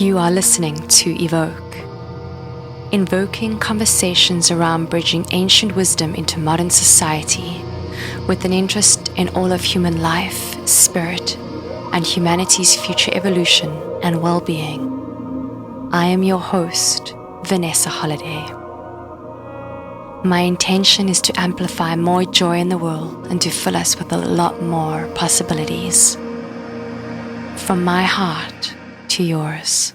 You are listening to Evoke, invoking conversations around bridging ancient wisdom into modern society with an interest in all of human life, spirit, and humanity's future evolution and well-being. I am your host, Vanessa Holliday. My intention is to amplify more joy in the world and to fill us with a lot more possibilities. From my heart to yours.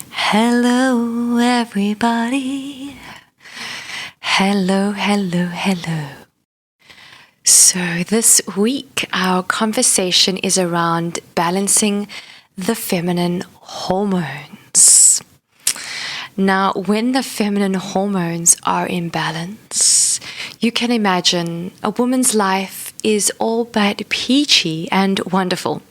Hello, everybody. Hello, hello, hello. So this week, our conversation is around balancing the feminine hormones. Now, when the feminine hormones are in balance, you can imagine a woman's life is all but peachy and wonderful.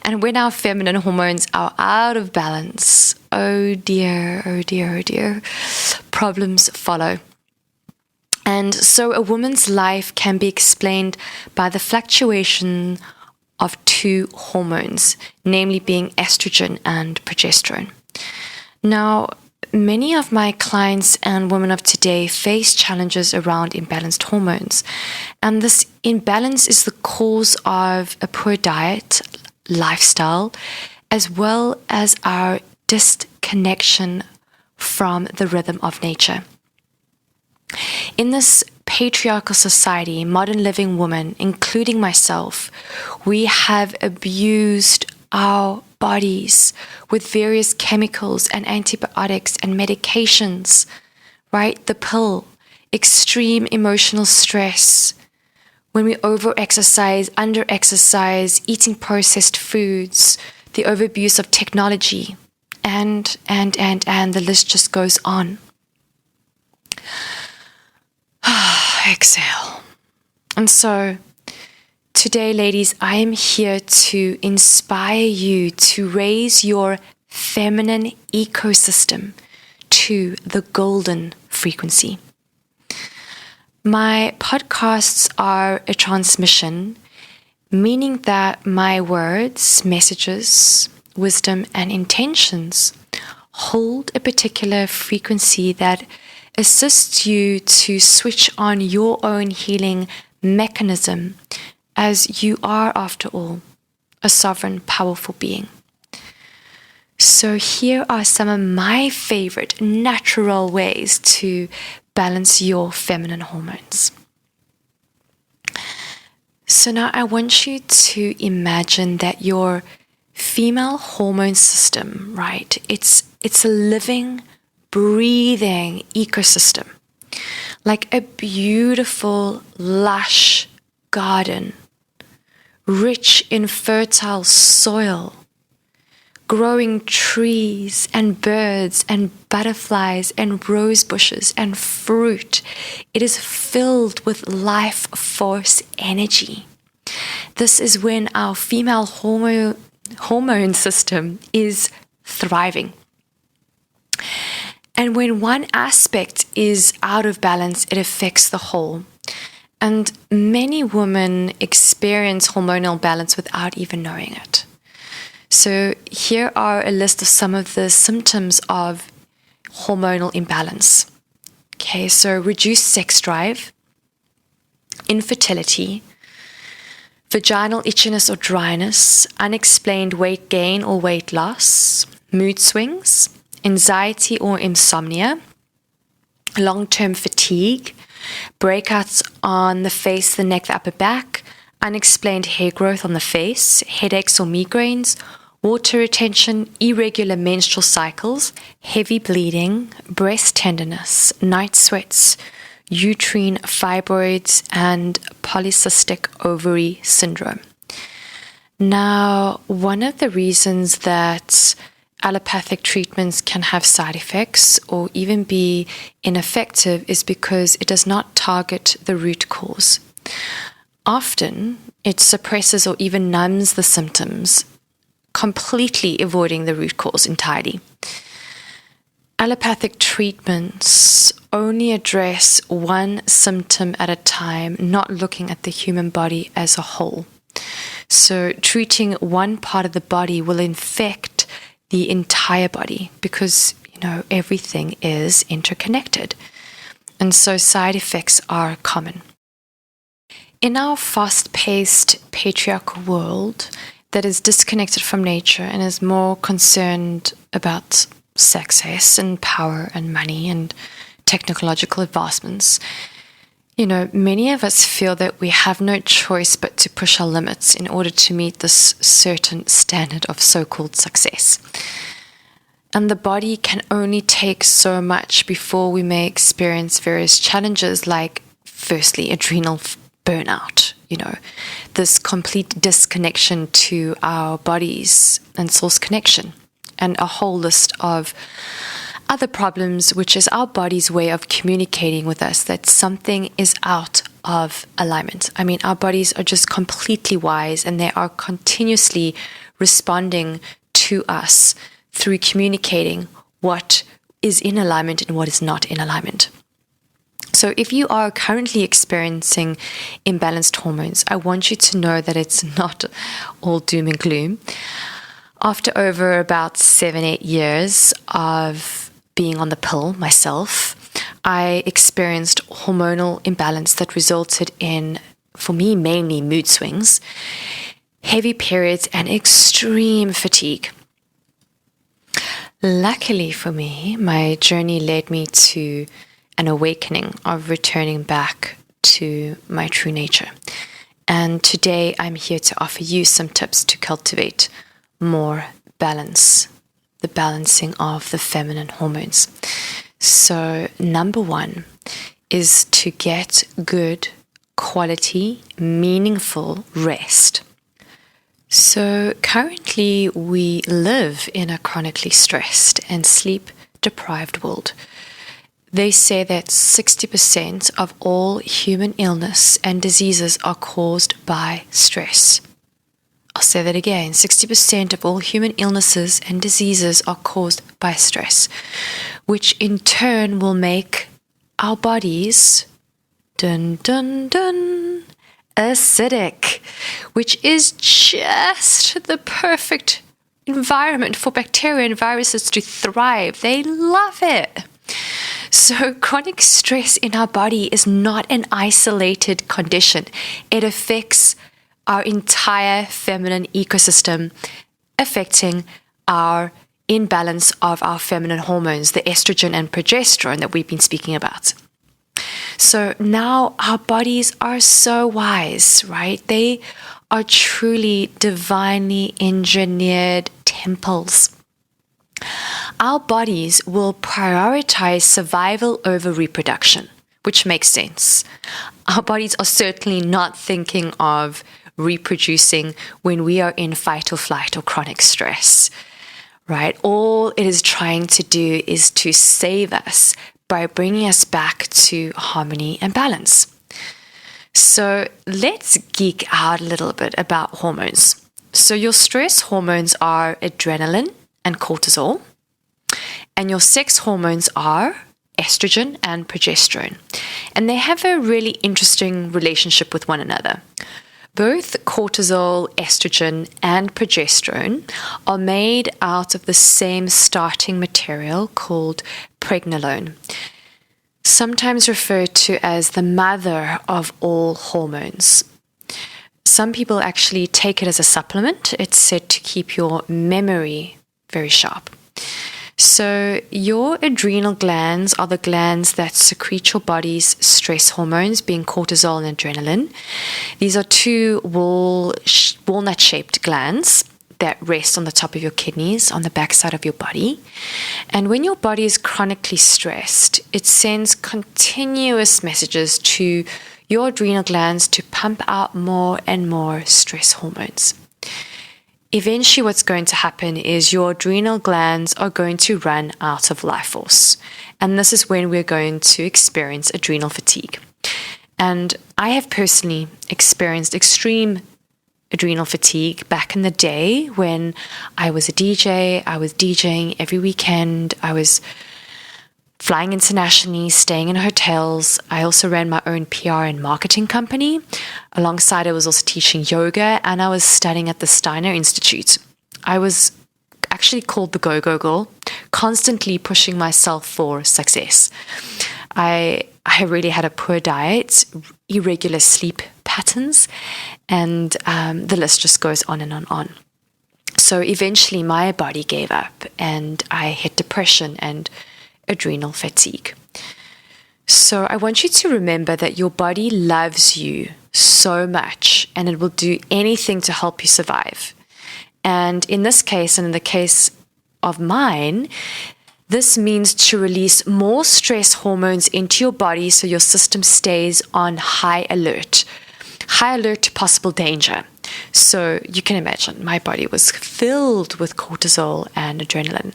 And when our feminine hormones are out of balance, oh dear, oh dear, oh dear, problems follow. And so a woman's life can be explained by the fluctuation of two hormones, namely being estrogen and progesterone. Now, many of my clients and women of today face challenges around imbalanced hormones. And this imbalance is the cause of a poor diet, lifestyle, as well as our disconnection from the rhythm of nature. In this patriarchal society, modern living women, including myself, we have abused our bodies with various chemicals and antibiotics and medications, right? The pill, extreme emotional stress, when we over-exercise, under-exercise, eating processed foods, the overabuse of technology, and the list just goes on. Exhale. And so, today, ladies, I am here to inspire you to raise your feminine ecosystem to the golden frequency. My podcasts are a transmission, meaning that my words, messages, wisdom, and intentions hold a particular frequency that assists you to switch on your own healing mechanism, as you are, after all, a sovereign, powerful being. So here are some of my favorite natural ways to balance your feminine hormones. So now I want you to imagine that your female hormone system, right? It's a living, breathing ecosystem, like a beautiful, lush garden, rich in fertile soil, growing trees and birds and butterflies and rose bushes and fruit. It is filled with life force energy. This is when our female hormone system is thriving. And when one aspect is out of balance, it affects the whole. And many women experience hormonal balance without even knowing it. So here are a list of some of the symptoms of hormonal imbalance. Okay, so reduced sex drive, infertility, vaginal itchiness or dryness, unexplained weight gain or weight loss, mood swings, anxiety or insomnia, long-term fatigue, breakouts on the face, the neck, the upper back, unexplained hair growth on the face, headaches or migraines, water retention, irregular menstrual cycles, heavy bleeding, breast tenderness, night sweats, uterine fibroids, and polycystic ovary syndrome. Now, one of the reasons that allopathic treatments can have side effects or even be ineffective is because it does not target the root cause. Often, it suppresses or even numbs the symptoms, completely avoiding the root cause entirely. Allopathic treatments only address one symptom at a time, not looking at the human body as a whole. So treating one part of the body will infect the entire body, because, everything is interconnected. And so side effects are common. In our fast-paced patriarchal world that is disconnected from nature and is more concerned about success and power and money and technological advancements, many of us feel that we have no choice but to push our limits in order to meet this certain standard of so-called success. And the body can only take so much before we may experience various challenges like, firstly, adrenal burnout, this complete disconnection to our bodies and source connection, and a whole list of other problems, which is our body's way of communicating with us that something is out of alignment. I mean, our bodies are just completely wise, and they are continuously responding to us through communicating what is in alignment and what is not in alignment. So if you are currently experiencing imbalanced hormones, I want you to know that it's not all doom and gloom. After over about 7-8 years of being on the pill myself, I experienced hormonal imbalance that resulted in, for me, mainly mood swings, heavy periods, and extreme fatigue. Luckily for me, my journey led me to an awakening of returning back to my true nature. And today I'm here to offer you some tips to cultivate more balance, the balancing of the feminine hormones. So number 1 is to get good, quality, meaningful rest. So currently we live in a chronically stressed and sleep-deprived world. They say that 60% of all human illness and diseases are caused by stress. I'll say that again. 60% of all human illnesses and diseases are caused by stress, which in turn will make our bodies, dun dun dun, acidic, which is just the perfect environment for bacteria and viruses to thrive. They love it. So chronic stress in our body is not an isolated condition. It affects our entire feminine ecosystem, affecting our imbalance of our feminine hormones, the estrogen and progesterone that we've been speaking about. So now our bodies are so wise, right? They are truly divinely engineered temples. Our bodies will prioritize survival over reproduction, which makes sense. Our bodies are certainly not thinking of reproducing when we are in fight or flight or chronic stress, right? All it is trying to do is to save us by bringing us back to harmony and balance. So let's geek out a little bit about hormones. So your stress hormones are adrenaline and cortisol, and your sex hormones are estrogen and progesterone. And they have a really interesting relationship with one another. Both cortisol, estrogen, and progesterone are made out of the same starting material called pregnenolone, sometimes referred to as the mother of all hormones. Some people actually take it as a supplement. It's said to keep your memory very sharp. So your adrenal glands are the glands that secrete your body's stress hormones, being cortisol and adrenaline. These are two walnut-shaped glands that rest on the top of your kidneys, on the backside of your body. And when your body is chronically stressed, it sends continuous messages to your adrenal glands to pump out more and more stress hormones. Eventually what's going to happen is your adrenal glands are going to run out of life force. And this is when we're going to experience adrenal fatigue. And I have personally experienced extreme adrenal fatigue back in the day when I was a DJ. I was DJing every weekend. I was flying internationally, staying in hotels. I also ran my own PR and marketing company. Alongside, I was also teaching yoga, and I was studying at the Steiner Institute. I was actually called the Go-Go Girl, constantly pushing myself for success. I really had a poor diet, irregular sleep patterns, and the list just goes on and on and on. So eventually my body gave up and I hit depression and adrenal fatigue. So I want you to remember that your body loves you so much and it will do anything to help you survive. And in this case, and in the case of mine, this means to release more stress hormones into your body so your system stays on high alert to possible danger. So you can imagine my body was filled with cortisol and adrenaline.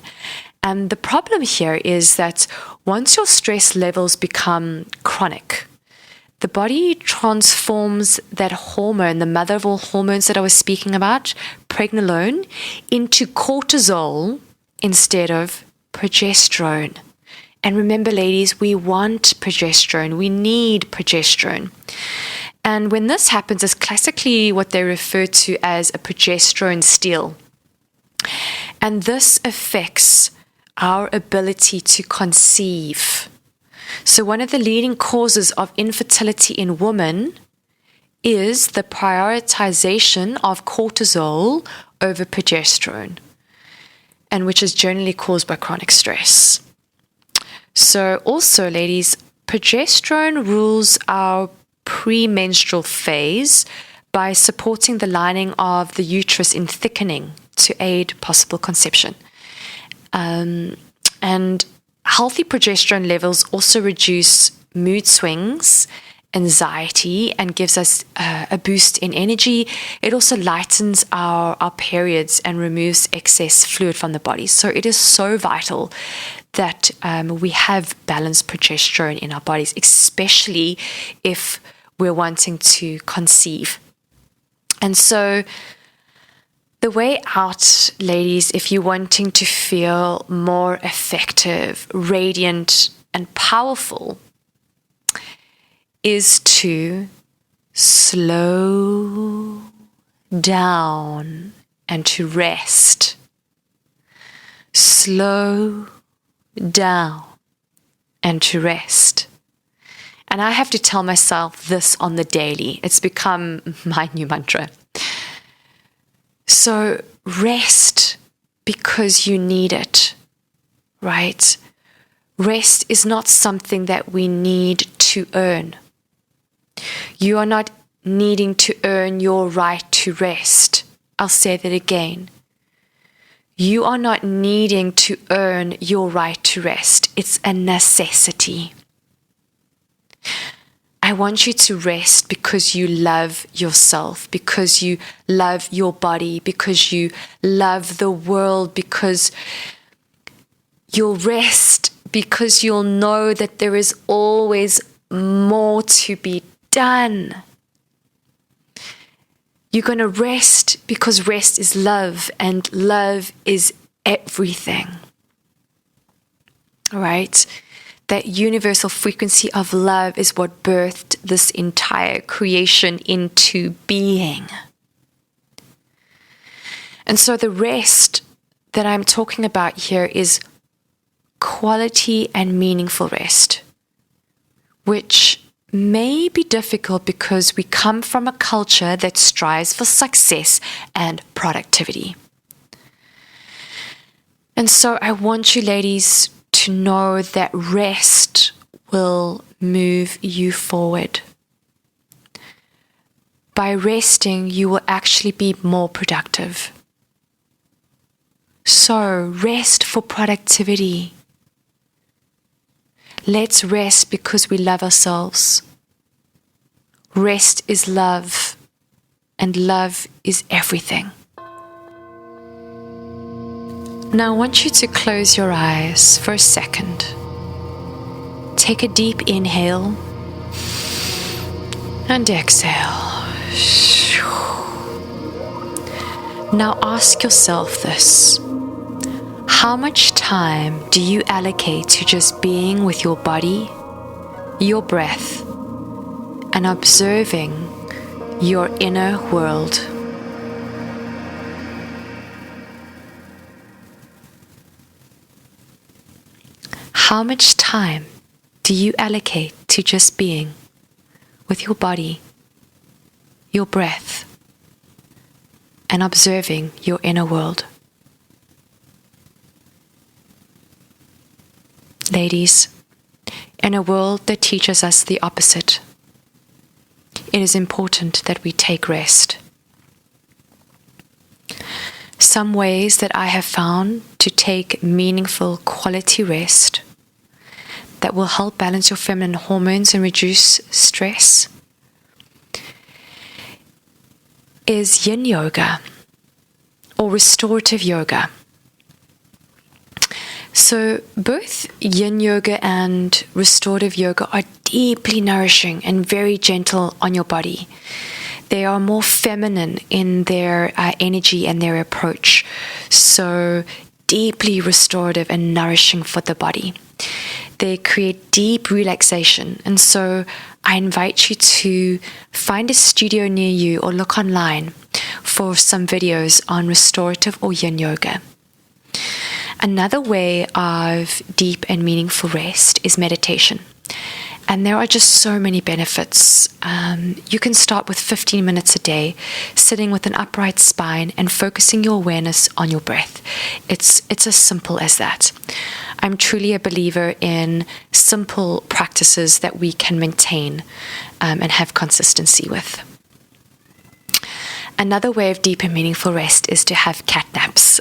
And the problem here is that once your stress levels become chronic, the body transforms that hormone, the mother of all hormones that I was speaking about, pregnenolone, into cortisol instead of progesterone. And remember, ladies, we want progesterone. We need progesterone. And when this happens, it's classically what they refer to as a progesterone steal. And this affects our ability to conceive. So one of the leading causes of infertility in women is the prioritization of cortisol over progesterone, and which is generally caused by chronic stress. So also, ladies, progesterone rules our premenstrual phase by supporting the lining of the uterus in thickening to aid possible conception. And healthy progesterone levels also reduce mood swings, anxiety, and gives us a boost in energy. It also lightens our periods and removes excess fluid from the body. So it is so vital that we have balanced progesterone in our bodies, especially if we're wanting to conceive. And so the way out, ladies, if you're wanting to feel more effective, radiant, and powerful, is to slow down and to rest. Slow down and to rest. And I have to tell myself this on the daily. It's become my new mantra. So rest because you need it, right? Rest is not something that we need to earn. You are not needing to earn your right to rest. I'll say that again. You are not needing to earn your right to rest. It's a necessity. I want you to rest because you love yourself, because you love your body, because you love the world, because you'll rest, because you'll know that there is always more to be done. You're going to rest because rest is love, and love is everything. All right? That universal frequency of love is what birthed this entire creation into being. And so the rest that I'm talking about here is quality and meaningful rest, which may be difficult because we come from a culture that strives for success and productivity. And so I want you, ladies, to know that rest will move you forward. By resting, you will actually be more productive. So, rest for productivity. Let's rest because we love ourselves. Rest is love, and love is everything. Now I want you to close your eyes for a second. Take a deep inhale and exhale. Now ask yourself this. How much time do you allocate to just being with your body, your breath, and observing your inner world? how much time do you allocate to just being with your body, your breath, and observing your inner world? Ladies, in a world that teaches us the opposite, it is important that we take rest. Some ways that I have found to take meaningful quality rest that will help balance your feminine hormones and reduce stress is yin yoga or restorative yoga. So both yin yoga and restorative yoga are deeply nourishing and very gentle on your body. They are more feminine in their energy and their approach. So deeply restorative and nourishing for the body. They create deep relaxation. And so I invite you to find a studio near you or look online for some videos on restorative or yin yoga. Another way of deep and meaningful rest is meditation. And there are just so many benefits. You can start with 15 minutes a day, sitting with an upright spine and focusing your awareness on your breath. It's as simple as that. I'm truly a believer in simple practices that we can maintain and have consistency with. Another way of deep and meaningful rest is to have cat naps.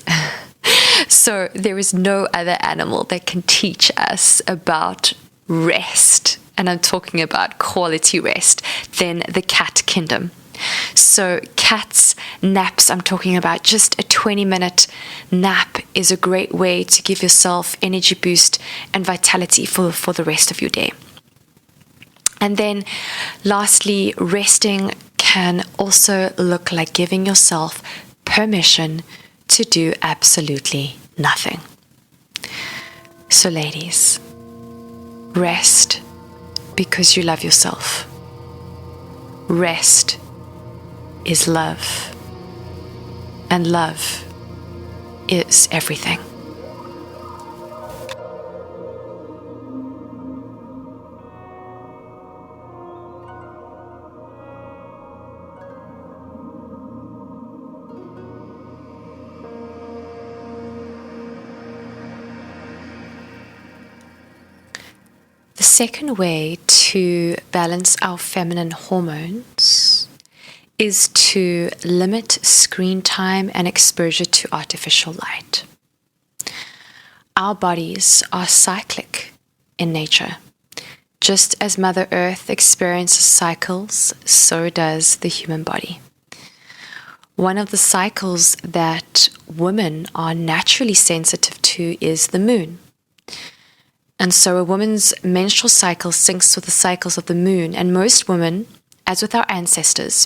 So there is no other animal that can teach us about rest, and I'm talking about quality rest, than the cat kingdom. So cats, naps, I'm talking about just a 20-minute nap is a great way to give yourself energy boost and vitality for the rest of your day. And then lastly, resting can also look like giving yourself permission to do absolutely nothing. So ladies, rest because you love yourself. Rest is love, and love is everything. The second way to balance our feminine hormones is to limit screen time and exposure to artificial light. Our bodies are cyclic in nature. Just as Mother Earth experiences cycles, so does the human body. One of the cycles that women are naturally sensitive to is the moon. And so a woman's menstrual cycle syncs with the cycles of the moon, and most women, as with our ancestors,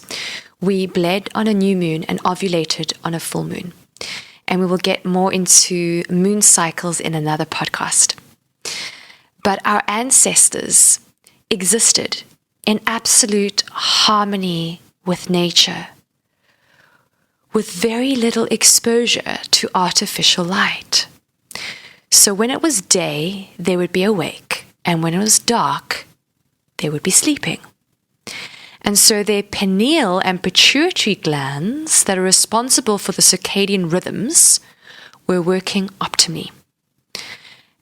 we bled on a new moon and ovulated on a full moon. And we will get more into moon cycles in another podcast. But our ancestors existed in absolute harmony with nature, with very little exposure to artificial light. So when it was day, they would be awake, and when it was dark, they would be sleeping. And so their pineal and pituitary glands that are responsible for the circadian rhythms were working optimally.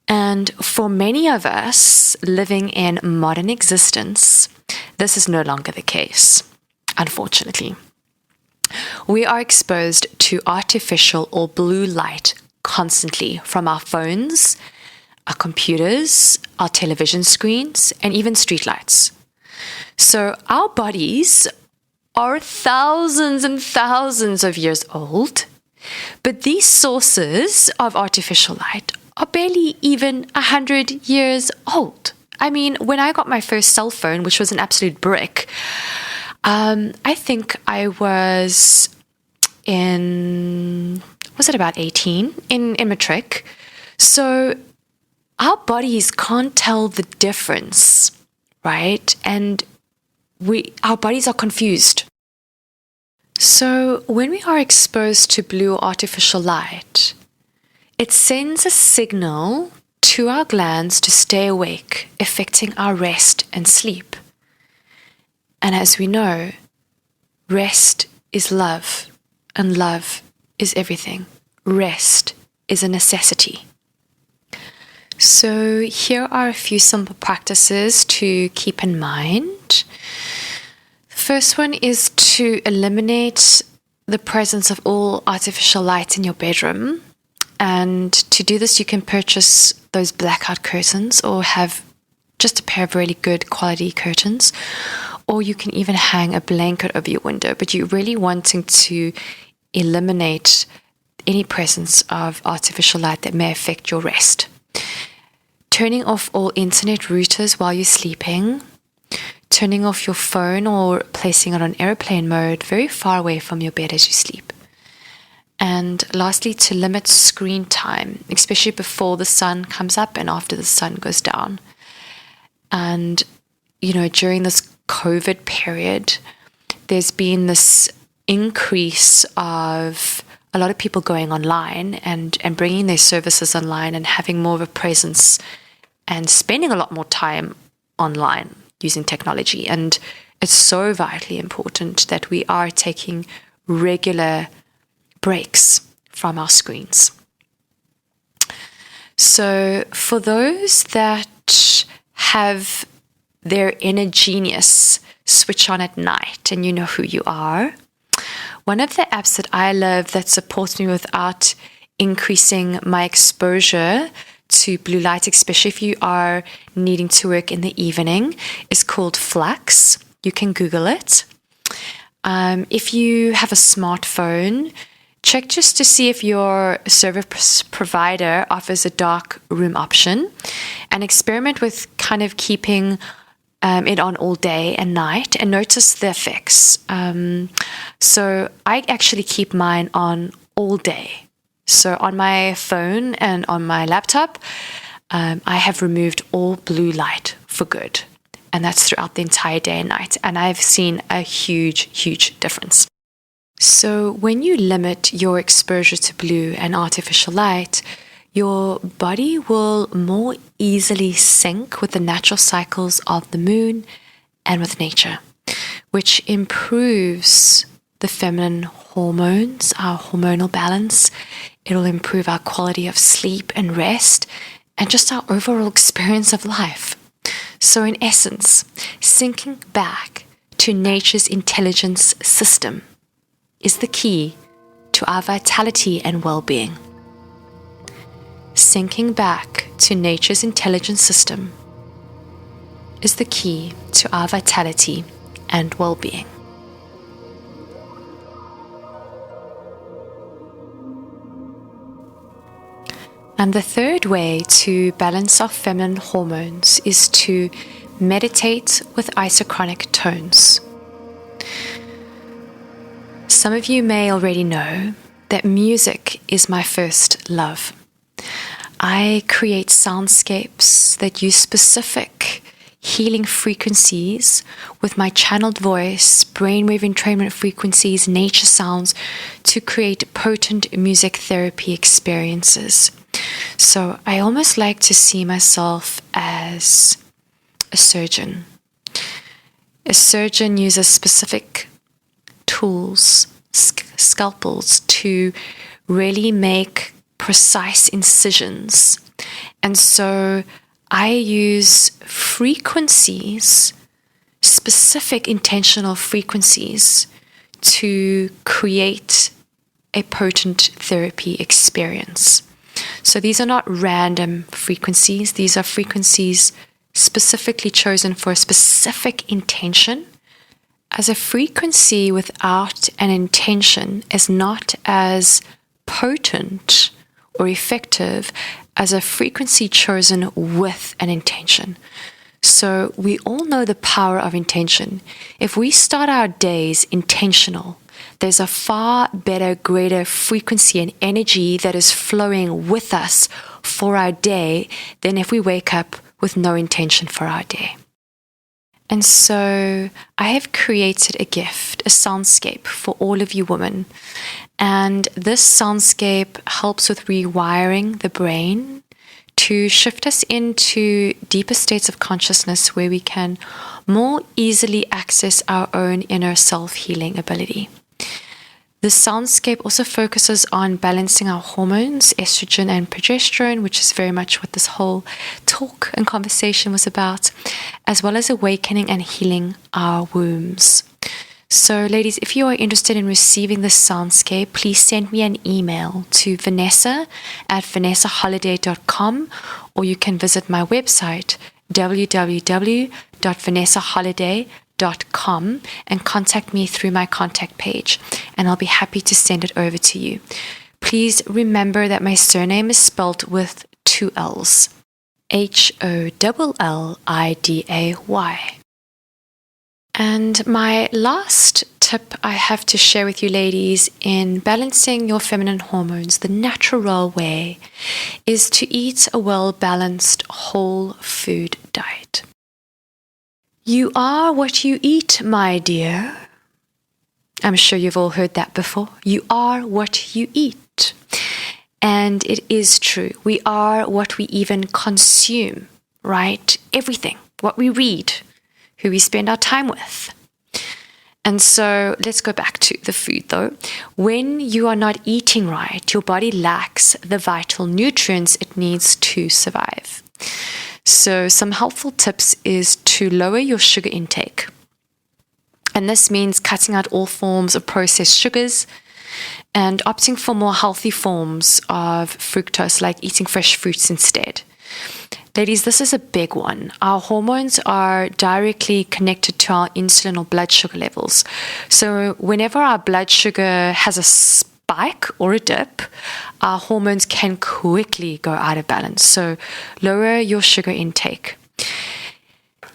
And for many of us living in modern existence, this is no longer the case, unfortunately. We are exposed to artificial or blue light constantly from our phones, our computers, our television screens, and even streetlights. So our bodies are thousands and thousands of years old, but these sources of artificial light are barely even 100 years old. I mean, when I got my first cell phone, which was an absolute brick, I think I was about 18 in matric. So our bodies can't tell the difference, right? And our bodies are confused. So when we are exposed to blue artificial light, it sends a signal to our glands to stay awake, affecting our rest and sleep. And as we know, rest is love, and love is everything. Rest is a necessity. So here are a few simple practices to keep in mind. The first one is to eliminate the presence of all artificial light in your bedroom. And to do this, you can purchase those blackout curtains or have just a pair of really good quality curtains. Or you can even hang a blanket over your window. But you're really wanting to eliminate any presence of artificial light that may affect your rest. Turning off all internet routers while you're sleeping. Turning off your phone or placing it on airplane mode very far away from your bed as you sleep. And lastly, to limit screen time, especially before the sun comes up and after the sun goes down. And, during this COVID period, there's been this increase of a lot of people going online and bringing their services online and having more of a presence and spending a lot more time online using technology. And it's so vitally important that we are taking regular breaks from our screens. So for those that have their inner genius switch on at night, and you know who you are, one of the apps that I love that supports me without increasing my exposure to blue light, especially if you are needing to work in the evening, is called Flux. You can Google it. If you have a smartphone, check just to see if your service provider offers a dark room option, and experiment with kind of keeping it on all day and night and notice the effects. So I actually keep mine on all day. So on my phone and on my laptop, I have removed all blue light for good. And that's throughout the entire day and night. And I've seen a huge, huge difference. So when you limit your exposure to blue and artificial light, your body will more easily sync with the natural cycles of the moon and with nature, which improves the feminine hormones, our hormonal balance. It'll improve our quality of sleep and rest and just our overall experience of life. So in essence, sinking back to nature's intelligence system is the key to our vitality and well-being. Sinking back to nature's intelligence system is the key to our vitality and well-being. And the third way to balance our feminine hormones is to meditate with isochronic tones. Some of you may already know that music is my first love. I create soundscapes that use specific healing frequencies with my channeled voice, brainwave entrainment frequencies, nature sounds to create potent music therapy experiences. So I almost like to see myself as a surgeon. A surgeon uses specific tools, scalpels, to really make precise incisions. And so I use frequencies, specific intentional frequencies, to create a potent therapy experience. So these are not random frequencies. These are frequencies specifically chosen for a specific intention. As a frequency without an intention is not as potent or effective as a frequency chosen with an intention. So we all know the power of intention. If we start our days intentional, there's a far better, greater frequency and energy that is flowing with us for our day than if we wake up with no intention for our day. And so I have created a gift, a soundscape for all of you women. And this soundscape helps with rewiring the brain to shift us into deeper states of consciousness where we can more easily access our own inner self-healing ability. The soundscape also focuses on balancing our hormones, estrogen and progesterone, which is very much what this whole talk and conversation was about, as well as awakening and healing our wombs. So, ladies, if you are interested in receiving this soundscape, please send me an email to vanessa@vanessaholliday.com, or you can visit my website, www.vanessaholliday.com, and contact me through my contact page, and I'll be happy to send it over to you. Please remember that my surname is spelled with 2 L's, Holliday. And my last tip I have to share with you, ladies, in balancing your feminine hormones the natural way is to eat a well-balanced whole food diet. You are what you eat, my dear. I'm sure you've all heard that before. You are what you eat. And it is true. We are what we even consume, right? Everything. What we read, who we spend our time with. And so let's go back to the food though. When you are not eating right, your body lacks the vital nutrients it needs to survive. So some helpful tips is to lower your sugar intake. And this means cutting out all forms of processed sugars and opting for more healthy forms of fructose, like eating fresh fruits instead. Ladies, this is a big one. Our hormones are directly connected to our insulin or blood sugar levels. So whenever our blood sugar has a spike or a dip, our hormones can quickly go out of balance. So lower your sugar intake.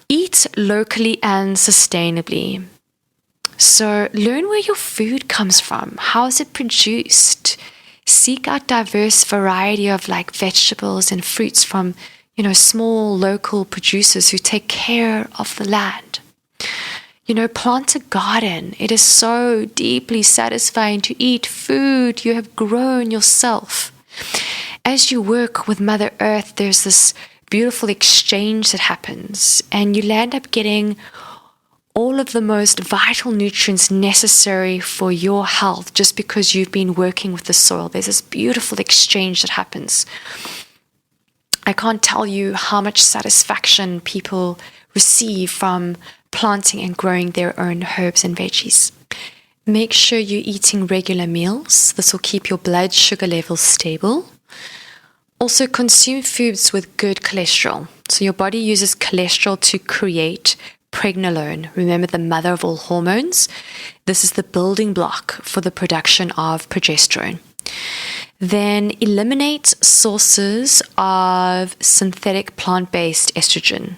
Eat locally and sustainably. So learn where your food comes from. How is it produced? Seek out diverse variety of vegetables and fruits from small local producers who take care of the land. Plant a garden. It is so deeply satisfying to eat food you have grown yourself. As you work with Mother Earth, there's this beautiful exchange that happens, and you land up getting all of the most vital nutrients necessary for your health just because you've been working with the soil. There's this beautiful exchange that happens. I can't tell you how much satisfaction people receive from planting and growing their own herbs and veggies. Make sure you're eating regular meals. This will keep your blood sugar levels stable. Also, consume foods with good cholesterol. So your body uses cholesterol to create pregnenolone. Remember, the mother of all hormones. This is the building block for the production of progesterone. Then eliminate sources of synthetic plant-based estrogen.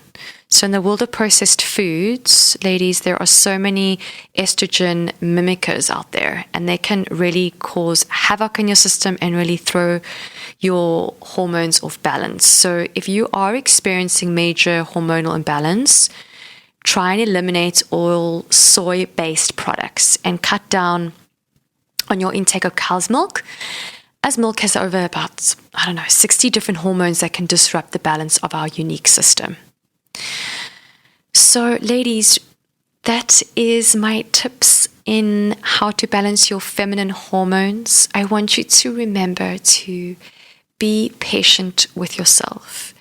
So in the world of processed foods, ladies, there are so many estrogen mimickers out there, and they can really cause havoc in your system and really throw your hormones off balance. So if you are experiencing major hormonal imbalance, try and eliminate all soy-based products and cut down on your intake of cow's milk, as milk has over about, 60 different hormones that can disrupt the balance of our unique system. So, ladies, that is my tips in how to balance your feminine hormones. I want you to remember to be patient with yourself.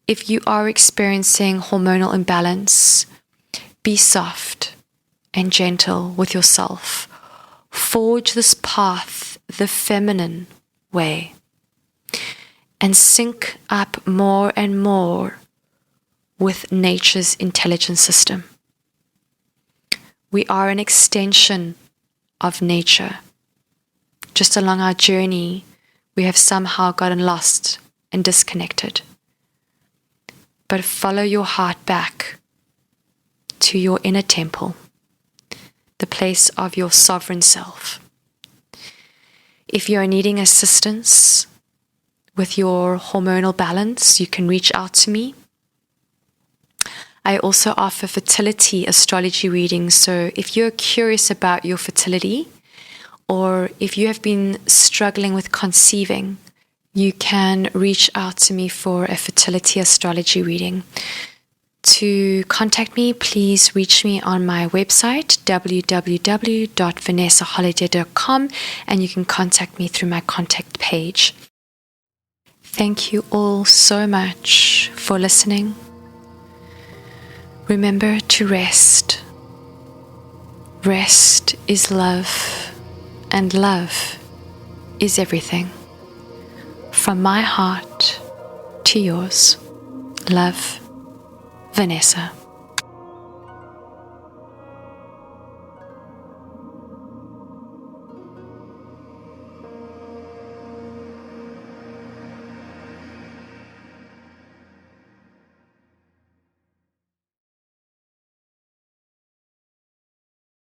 If you are experiencing hormonal imbalance, be soft and gentle with yourself. Forge this path the feminine way and sync up more and more with nature's intelligent system. We are an extension of nature. Just along our journey, we have somehow gotten lost and disconnected. But follow your heart back to your inner temple, the place of your sovereign self. If you are needing assistance with your hormonal balance, you can reach out to me. I also offer fertility astrology readings, so if you're curious about your fertility, or if you have been struggling with conceiving, you can reach out to me for a fertility astrology reading. To contact me, please reach me on my website, www.vanessaholliday.com, and you can contact me through my contact page. Thank you all so much for listening. Remember to rest. Rest is love, and love is everything. From my heart to yours, love, Vanessa.